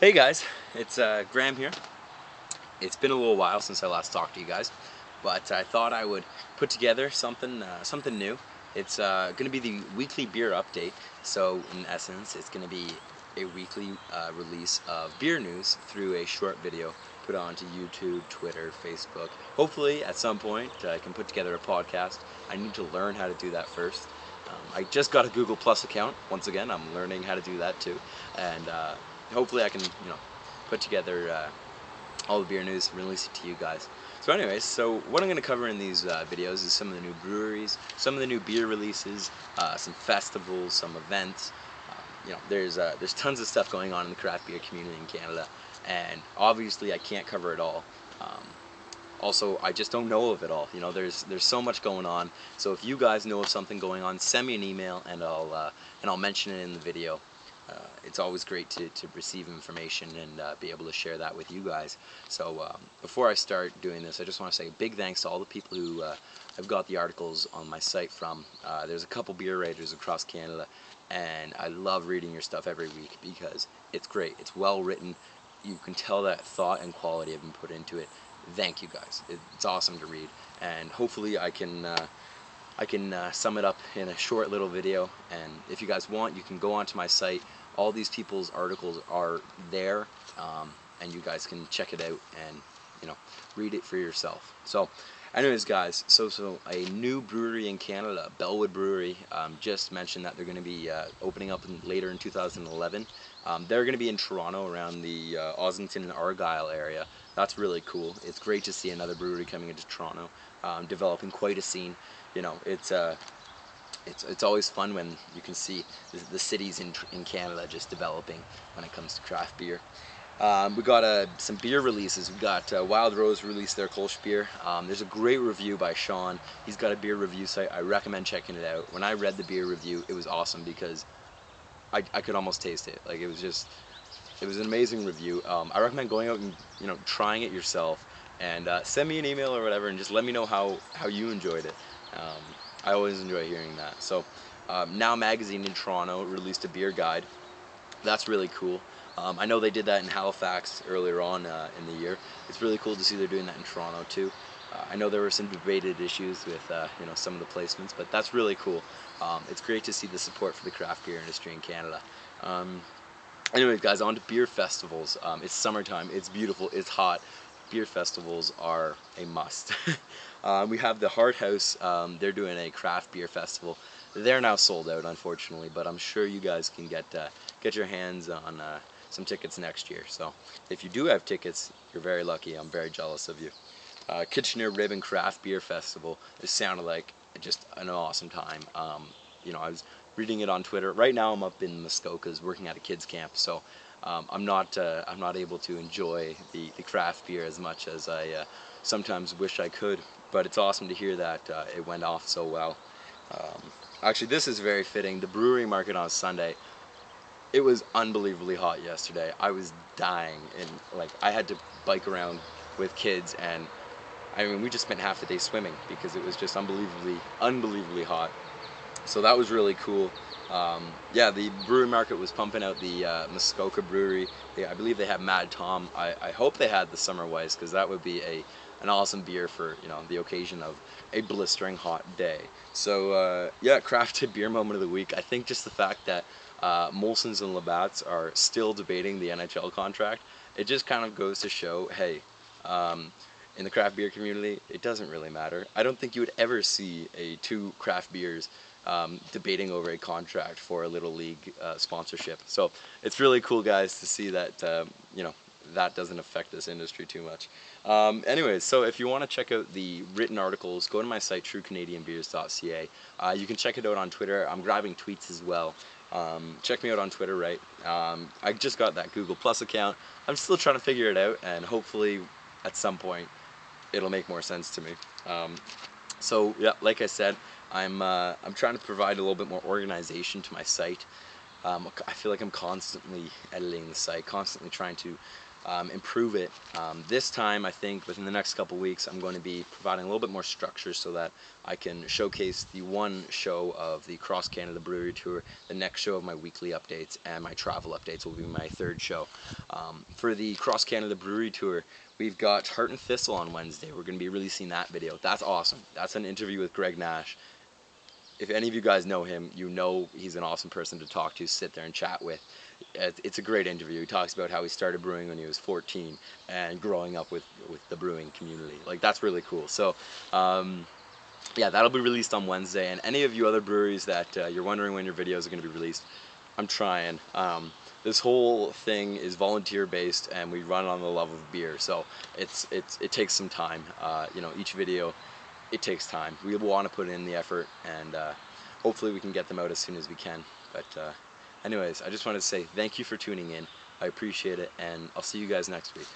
Hey guys, it's Graham here. It's been a little while since I last talked to you guys, but I thought I would put together something new. It's going to be the weekly beer update. So in essence, it's going to be a weekly release of beer news through a short video put onto YouTube, Twitter, Facebook. Hopefully, at some point, I can put together a podcast. I need to learn how to do that first. I just got a Google Plus account. Once again, I'm learning how to do that too, and hopefully I can, put together all the beer news and release it to you guys. So anyways, so what I'm going to cover in these videos is some of the new breweries, some of the new beer releases, some festivals, some events. There's tons of stuff going on in the craft beer community in Canada, and obviously I can't cover it all. Also, I just don't know of it all. There's so much going on. So if you guys know of something going on, send me an email and I'll mention it in the video. It's always great to receive information and be able to share that with you guys. So before I start doing this, I just want to say a big thanks to all the people who I've got the articles on my site from. There's a couple beer writers across Canada, and I love reading your stuff every week because it's great. It's well written. You can tell that thought and quality have been put into it. Thank you guys. It's awesome to read, and hopefully I can sum it up in a short little video. And if you guys want, you can go onto my site. All these people's articles are there, and you guys can check it out and read it for yourself. So anyways guys, so a new brewery in Canada, Bellwood Brewery, just mentioned that they're going to be opening up later in 2011. They're going to be in Toronto, around the Ossington and Argyle area. That's really cool. It's great to see another brewery coming into Toronto, developing quite a scene. It's always fun when you can see the cities in Canada just developing when it comes to craft beer. We got some beer releases. We got Wild Rose released their Kolsch beer. There's a great review by Sean. He's got a beer review site. I recommend checking it out. When I read the beer review, it was awesome because I could almost taste it. Like, it was an amazing review. I recommend going out and trying it yourself, and send me an email or whatever and just let me know how you enjoyed it. I always enjoy hearing that. So Now Magazine in Toronto released a beer guide. That's really cool. I know they did that in Halifax earlier on in the year. It's really cool to see they're doing that in Toronto too. I know there were some debated issues with some of the placements, but that's really cool. It's great to see the support for the craft beer industry in Canada. Anyways guys, on to beer festivals. It's summertime, it's beautiful, it's hot. Beer festivals are a must. We have the Heart House. They're doing a craft beer festival. They're now sold out, unfortunately, but I'm sure you guys can get your hands on some tickets next year. So if you do have tickets, you're very lucky. I'm very jealous of you. Kitchener Ribbon Craft Beer Festival. It sounded like just an awesome time. I was reading it on Twitter. Right now I'm up in Muskokas working at a kids camp, so I'm not able to enjoy the craft beer as much as I sometimes wish I could. But it's awesome to hear that it went off so well. Actually, this is very fitting. The brewery market on Sunday, it was unbelievably hot yesterday. I was dying, and I had to bike around with kids, and I mean, we just spent half the day swimming because it was just unbelievably hot. So that was really cool. Yeah, the brewery market was pumping out the Muskoka Brewery. I believe they have Mad Tom. I hope they had the Summer Weiss, because that would be an awesome beer for the occasion of a blistering hot day. So yeah, crafted beer moment of the week. I think just the fact that Molson's and Labatt's are still debating the NHL contract, it just kind of goes to show, hey, in the craft beer community, it doesn't really matter. I don't think you would ever see two craft beers debating over a contract for a Little League sponsorship. So it's really cool, guys, to see that that doesn't affect this industry too much. Anyways, so if you want to check out the written articles, go to my site, truecanadianbeers.ca. You can check it out on Twitter. I'm grabbing tweets as well. Check me out on Twitter, right? I just got that Google Plus account. I'm still trying to figure it out, and hopefully at some point it'll make more sense to me. So yeah, like I said, I'm trying to provide a little bit more organization to my site. I feel like I'm constantly editing the site, constantly trying to improve it. This time, I think within the next couple weeks, I'm going to be providing a little bit more structure so that I can showcase the one show of the Cross Canada Brewery Tour. The next show of my weekly updates and my travel updates will be my third show. For the Cross Canada Brewery Tour, we've got Heart and Thistle on Wednesday. We're going to be releasing that video. That's awesome. That's an interview with Greg Nash. If any of you guys know him, you know he's an awesome person to talk to, sit there and chat with. It's a great interview. He talks about how he started brewing when he was 14 and growing up with the brewing community. Like, that's really cool. So, yeah, that'll be released on Wednesday. And any of you other breweries that you're wondering when your videos are going to be released, I'm trying. This whole thing is volunteer based, and we run on the love of beer. So it takes some time. You know, each video, it takes time. We want to put in the effort, and hopefully we can get them out as soon as we can. But anyways, I just wanted to say thank you for tuning in. I appreciate it, and I'll see you guys next week.